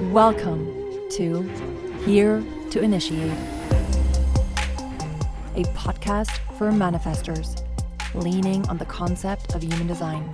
Welcome to Here to Initiate, a podcast for manifestors, leaning on the concept of human design.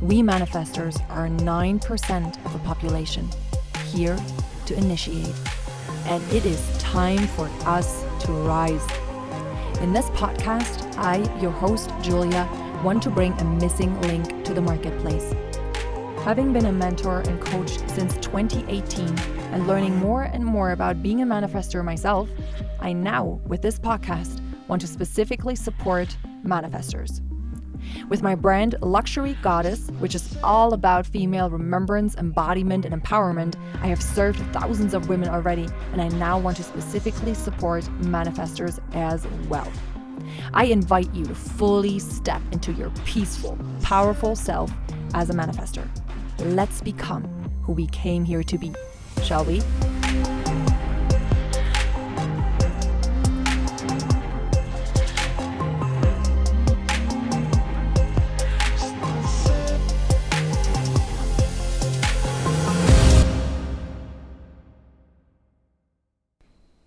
We manifestors are 9% of the population, here to initiate, and it is time for us to rise. In this podcast, I, your host, Julia, want to bring a missing link to the marketplace. Having been a mentor and coach since 2018 and learning more and more about being a manifestor myself, I now, with this podcast, want to specifically support manifestors. With my brand Luxury Goddess, which is all about female remembrance, embodiment, and empowerment, I have served thousands of women already, and I now want to specifically support manifestors as well. I invite you to fully step into your peaceful, powerful self as a manifestor. Let's become who we came here to be, shall we?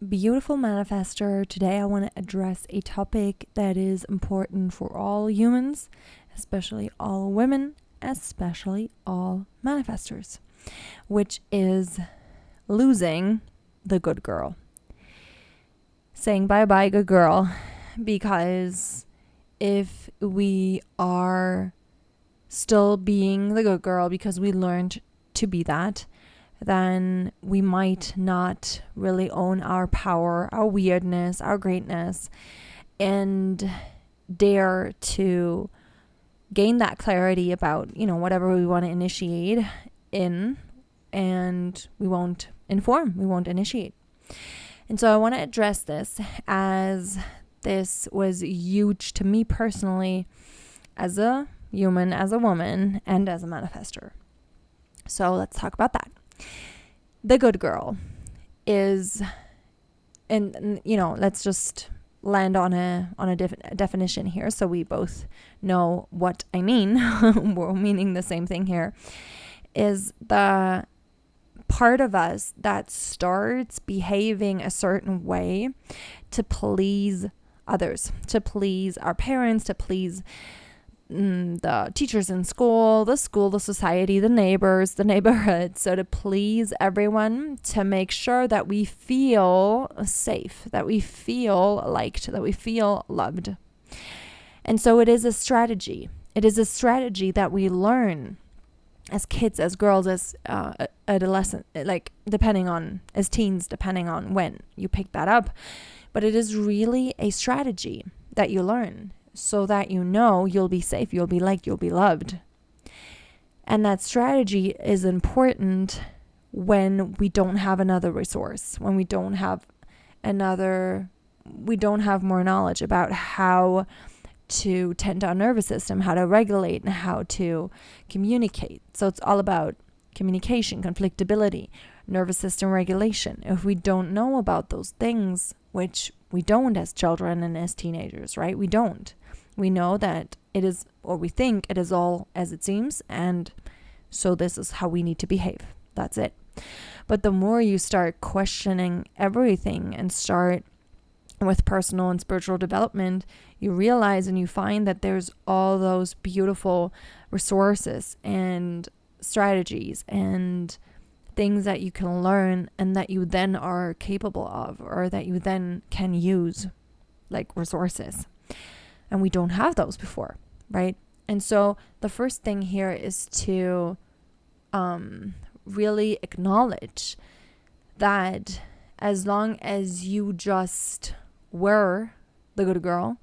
Beautiful manifestor, today I want to address a topic that is important for all humans, especially all women, especially all manifestors, which is losing the good girl. Saying bye-bye, good girl, because if we are still being the good girl because we learned to be that, then we might not really own our power, our weirdness, our greatness, and dare to gain that clarity about, whatever we want to initiate in, and we won't inform, we won't initiate. And so I want to address this, as this was huge to me personally as a human, as a woman, and as a manifestor. So let's talk about that. The good girl is, and let's just land on a definition here, so we both know what I mean. We're meaning the same thing here. Is the part of us that starts behaving a certain way to please others, to please our parents, to please the teachers in school, the society, the neighbors, the neighborhood. So to please everyone, to make sure that we feel safe, that we feel liked, that we feel loved. And so it is a strategy. It is a strategy that we learn as kids, as girls, as adolescent, as teens, depending on when you pick that up. But it is really a strategy that you learn, so that you'll be safe, you'll be liked, you'll be loved. And that strategy is important when we don't have another resource, when we don't have more knowledge about how to tend to our nervous system, how to regulate, and how to communicate. So it's all about communication, conflictability, nervous system regulation. If we don't know about those things, which we don't as children and as teenagers, right? We don't. We know that it is, or we think it is all as it seems, and so this is how we need to behave. That's it. But the more you start questioning everything and start with personal and spiritual development, you realize and you find that there's all those beautiful resources and strategies and things that you can learn and that you then are capable of, or that you then can use, like resources. And we don't have those before, right? And so the first thing here is to really acknowledge that as long as you just were the good girl,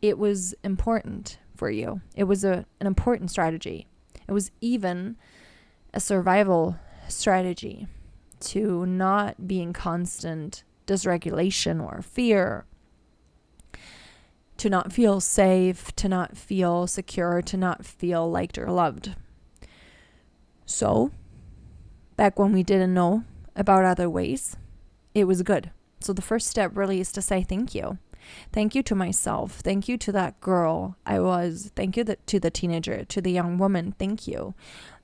it was important for you. It was an important strategy. It was even a survival strategy to not be in constant dysregulation or fear, to not feel safe, to not feel secure, to not feel liked or loved. So, back when we didn't know about other ways, it was good. So the first step really is to say thank you. Thank you to myself. Thank you to that girl I was. Thank you to the teenager, to the young woman. Thank you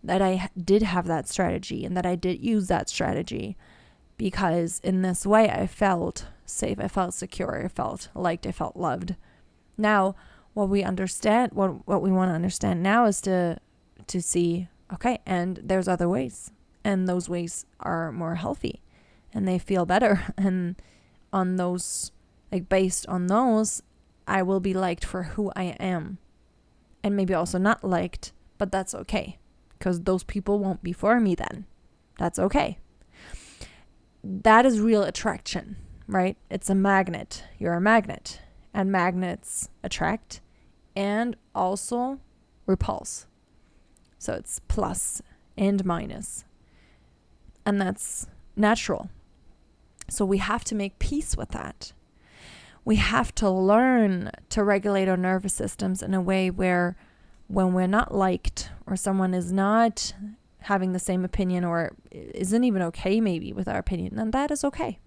that I did have that strategy and that I did use that strategy, because in this way I felt safe. I felt secure. I felt liked. I felt loved. Now, what we want to understand now is to see, okay, and there's other ways, and those ways are more healthy and they feel better. And on those, like based on those, I will be liked for who I am, and maybe also not liked, but that's okay, because those people won't be for me then. That's okay. That is real attraction, right? It's a magnet. You're a magnet, and magnets attract and also repulse. So it's plus and minus, and that's natural. So we have to make peace with that. We have to learn to regulate our nervous systems in a way where when we're not liked, or someone is not having the same opinion, or isn't even okay maybe with our opinion, then that is okay.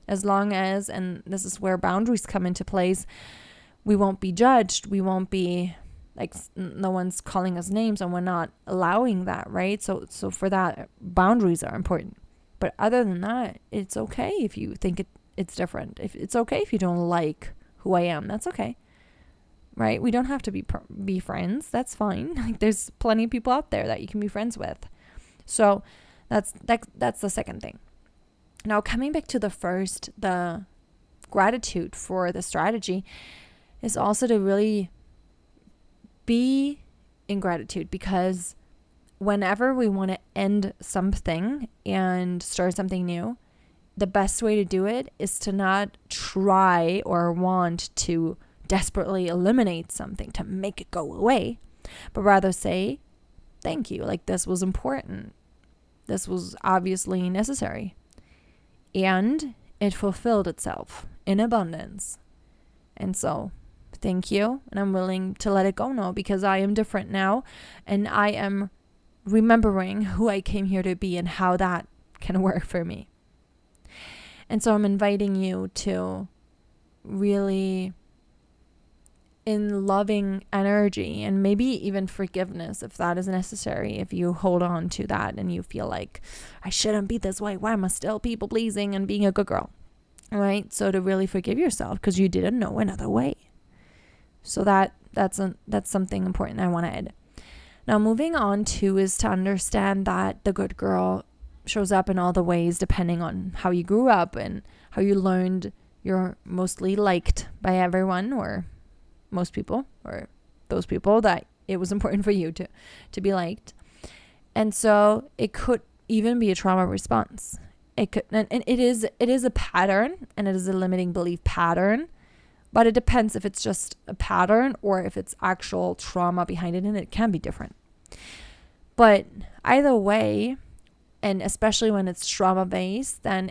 As long as, and this is where boundaries come into place, we won't be judged. We won't be like, no one's calling us names, and we're not allowing that, right? So for that, boundaries are important. But other than that, it's okay if you think it's different. If it's okay if you don't like who I am, that's okay, right? We don't have to be friends. That's fine. Like, there's plenty of people out there that you can be friends with. So that's the second thing. Now, coming back to the first, the gratitude for the strategy is also to really be in gratitude, because whenever we want to end something and start something new, the best way to do it is to not try or want to desperately eliminate something to make it go away, but rather say, thank you. Like, this was important. This was obviously necessary. And it fulfilled itself in abundance. And so, thank you. And I'm willing to let it go now, because I am different now. And I am remembering who I came here to be and how that can work for me. And so I'm inviting you to really, in loving energy, and maybe even forgiveness if that is necessary, if you hold on to that and you feel like, I shouldn't be this way, why am I still people pleasing and being a good girl, right? So to really forgive yourself because you didn't know another way. So that's something important I want to add. Now, moving on to is to understand that the good girl shows up in all the ways depending on how you grew up and how you learned you're mostly liked by everyone, or most people, or those people that it was important for you to be liked. And so it could even be a trauma response. It could, and it is a pattern, and it is a limiting belief pattern, but it depends if it's just a pattern or if it's actual trauma behind it, and it can be different. But either way, and especially when it's trauma-based, then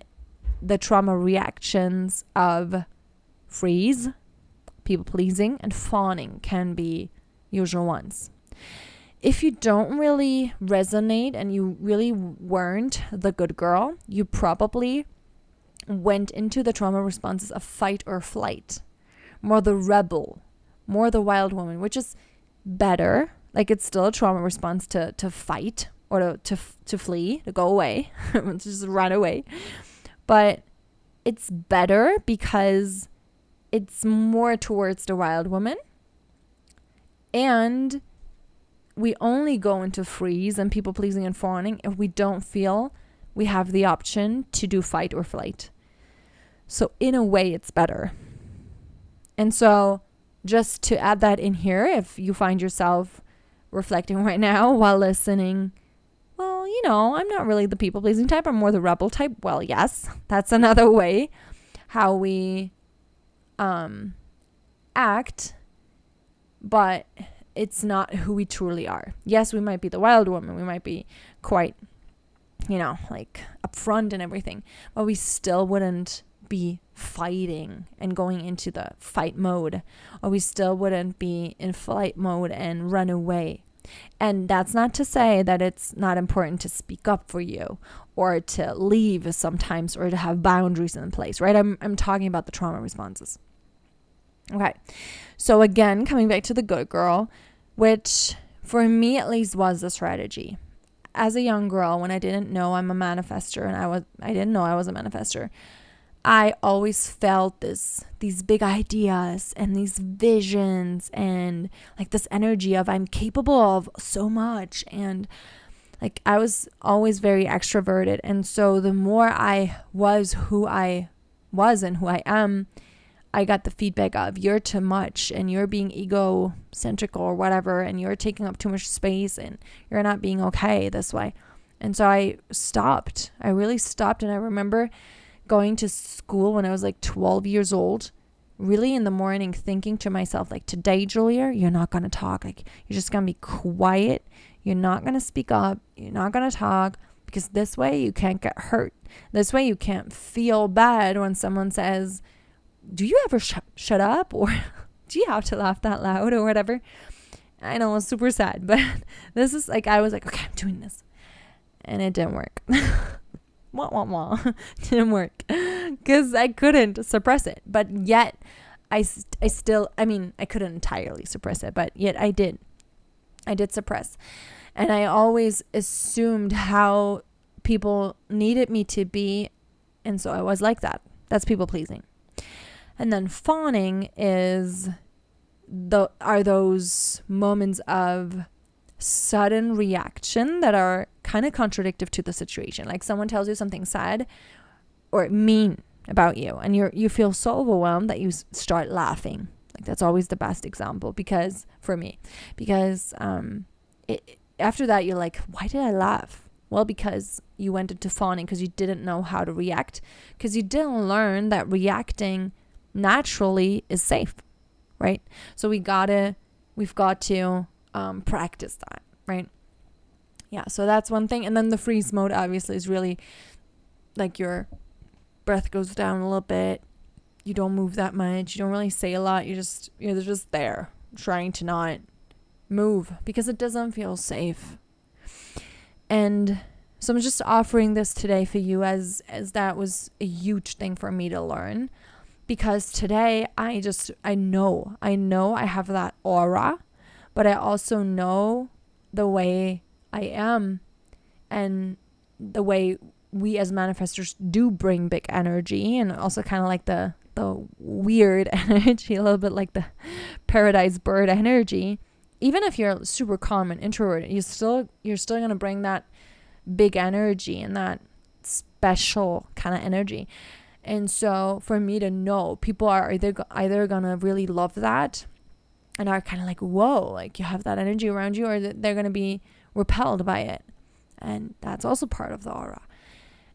the trauma reactions of freeze, people-pleasing, and fawning can be usual ones. If you don't really resonate and you really weren't the good girl, you probably went into the trauma responses of fight or flight. More the rebel, more the wild woman, which is better. Like, it's still a trauma response to fight or to flee, to go away, to just run away. But it's better because it's more towards the wild woman. And we only go into freeze and people pleasing and fawning if we don't feel we have the option to do fight or flight. So in a way, it's better. And so just to add that in here, if you find yourself reflecting right now while listening, well, I'm not really the people pleasing type. I'm more the rebel type. Well, yes, that's another way how we act, but it's not who we truly are. Yes, we might be the wild woman. We might be quite, like upfront and everything, but we still wouldn't be fighting and going into the fight mode, or we still wouldn't be in flight mode and run away. And that's not to say that it's not important to speak up for you or to leave sometimes or to have boundaries in place, right? I'm talking about the trauma responses. Okay. So again, coming back to the good girl, which for me at least was the strategy. As a young girl, when I didn't know I'm a manifestor and I didn't know I was a manifestor, I always felt these big ideas and these visions and like this energy of I'm capable of so much, and like I was always very extroverted. And so the more I was who I was and who I am, I got the feedback of you're too much and you're being egocentric or whatever, and you're taking up too much space and you're not being okay this way. And so I stopped. I really stopped. And I remember going to school when I was like 12 years old, really in the morning thinking to myself, like, today, Julia, you're not going to talk. Like, you're just going to be quiet. You're not going to speak up. You're not going to talk, because this way you can't get hurt. This way you can't feel bad when someone says, do you ever shut up? Or do you have to laugh that loud or whatever? I know, it's super sad, but this is like, I was like, okay, I'm doing this. And it didn't work. Wah, wah, wah. Didn't work because I couldn't suppress it. But yet I still, I mean, I couldn't entirely suppress it, but yet I did suppress. And I always assumed how people needed me to be. And so I was like that. That's people pleasing. And then fawning are those moments of sudden reaction that are kind of contradictory to the situation. Like someone tells you something sad or mean about you, and you feel so overwhelmed that you start laughing. Like that's always the best example for me, because after that you're like, why did I laugh? Well, because you went into fawning because you didn't know how to react, because you didn't learn that reacting naturally is safe, right? So we've got to practice that, right? Yeah, so that's one thing. And then the freeze mode obviously is really like your breath goes down a little bit. You don't move that much. You don't really say a lot. You're just there trying to not move because it doesn't feel safe. And so I'm just offering this today for you as that was a huge thing for me to learn, because today I know I have that aura, but I also know the way I am and the way we as manifestors do bring big energy, and also kind of like the weird energy, a little bit like the paradise bird energy. Even if you're super calm and introverted, you're still going to bring that big energy and that special kind of energy. And so for me to know, people are either going to really love that and are kind of like, whoa, like you have that energy around you, or they're going to be repelled by it. And that's also part of the aura.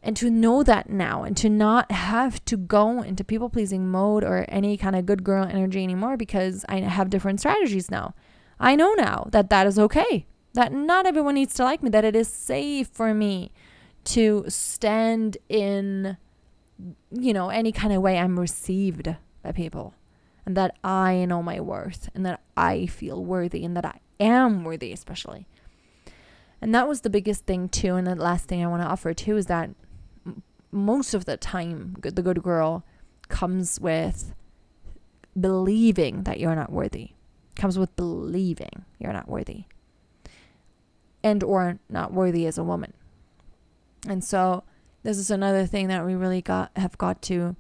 And to know that now, and to not have to go into people-pleasing mode or any kind of good girl energy anymore, because I have different strategies now. I know now that is okay, that not everyone needs to like me, that it is safe for me to stand in, any kind of way I'm received by people, and that I know my worth, and that I feel worthy, and that I am worthy, especially. And that was the biggest thing too. And the last thing I want to offer too is that most of the time, the good girl comes with believing that you're not worthy. Comes with believing you're not worthy, and or not worthy as a woman. And so this is another thing that we really have got to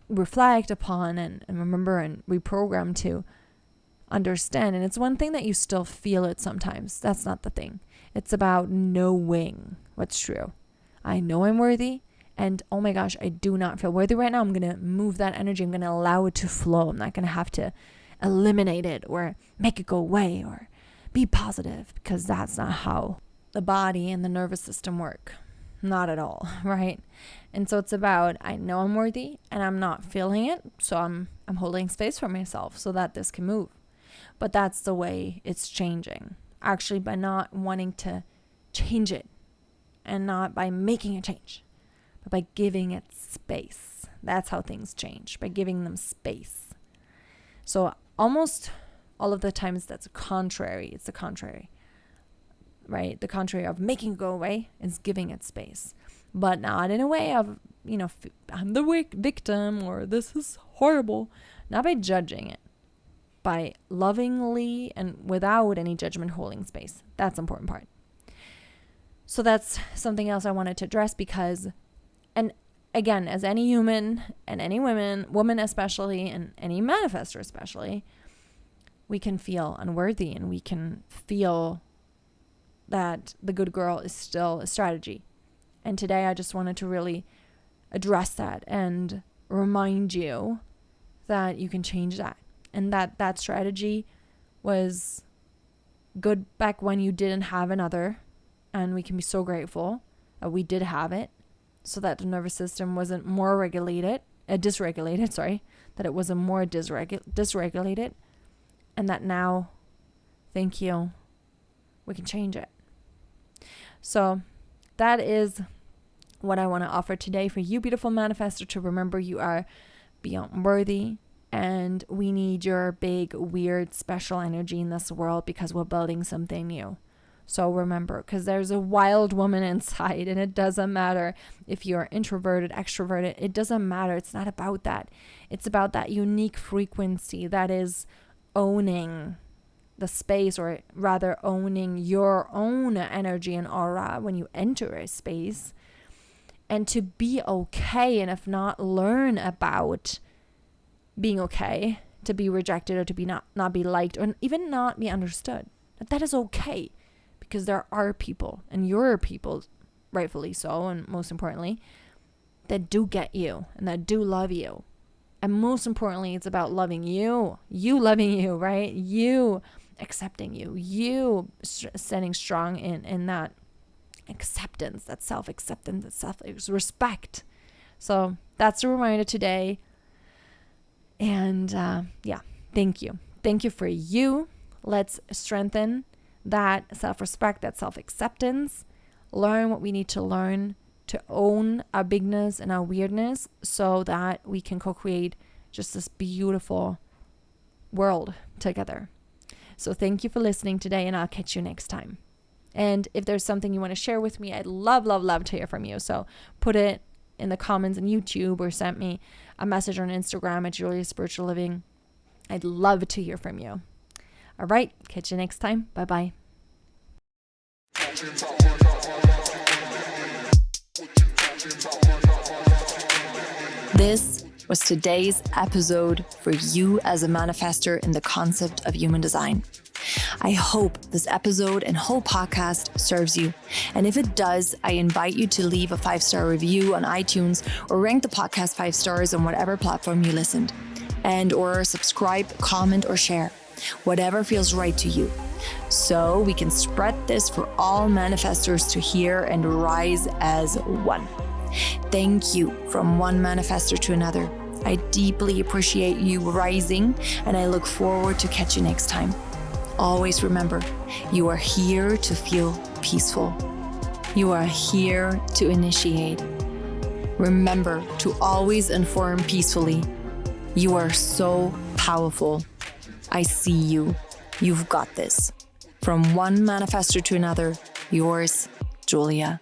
reflect upon and remember and reprogram to understand. And it's one thing that you still feel it sometimes. That's not the thing. It's about knowing what's true. I know I'm worthy, and oh my gosh, I do not feel worthy right now. I'm going to move that energy. I'm going to allow it to flow. I'm not going to have to eliminate it or make it go away or be positive, because that's not how the body and the nervous system work. Not at all, right? And so it's about, I know I'm worthy and I'm not feeling it, so I'm holding space for myself so that this can move. But that's the way it's changing, actually, by not wanting to change it, and not by making a change, but by giving it space. That's how things change, by giving them space. So almost all of the times that's contrary. It's the contrary, right? The contrary of making it go away is giving it space, but not in a way of, I'm the victim or this is horrible. not by judging it, by lovingly and without any judgment holding space. That's the important part. So that's something else I wanted to address because, and again, as any human and any woman especially, and any manifestor especially, we can feel unworthy and we can feel that the good girl is still a strategy. And today I just wanted to really address that and remind you that you can change that. And that strategy was good back when you didn't have another. And we can be so grateful that we did have it, so that the nervous system wasn't more dysregulated, that it wasn't more dysregulated. And that now, thank you, we can change it. So that is what I want to offer today for you, beautiful manifestor, to remember you are beyond worthy, and we need your big, weird, special energy in this world because we're building something new. So remember, because there's a wild woman inside, and it doesn't matter if you're introverted, extroverted, it doesn't matter. It's not about that. It's about that unique frequency that is owning the space, or rather owning your own energy and aura when you enter a space, and to be okay, and if not, learn about being okay, to be rejected or to be not be liked or even not be understood. That is okay, because there are people, and your people, rightfully so, and most importantly, that do get you and that do love you. And most importantly, it's about loving you loving you, right? You accepting you standing strong in that acceptance, that self-acceptance, that self-respect. So that's a reminder today. And thank you. Thank you for you. Let's strengthen that self-respect, that self-acceptance, learn what we need to learn to own our bigness and our weirdness, so that we can co-create just this beautiful world together. So thank you for listening today, and I'll catch you next time. And if there's something you want to share with me, I'd love to hear from you. So put it in the comments on YouTube, or send me a message on Instagram at Julia Spiritual Living. I'd love to hear from you. All right, catch you next time. Bye-bye. This was today's episode for you as a manifestor in the concept of human design. I hope this episode and whole podcast serves you. And if it does, I invite you to leave a 5-star review on iTunes, or rank the podcast 5 stars on whatever platform you listened, and or subscribe, comment, or share, whatever feels right to you, so we can spread this for all manifestors to hear and rise as one. Thank you from one manifestor to another. I deeply appreciate you rising, and I look forward to catch you next time. Always remember, you are here to feel peaceful. You are here to initiate. Remember to always inform peacefully. You are so powerful. I see you. You've got this. From one manifestor to another, yours, Julia.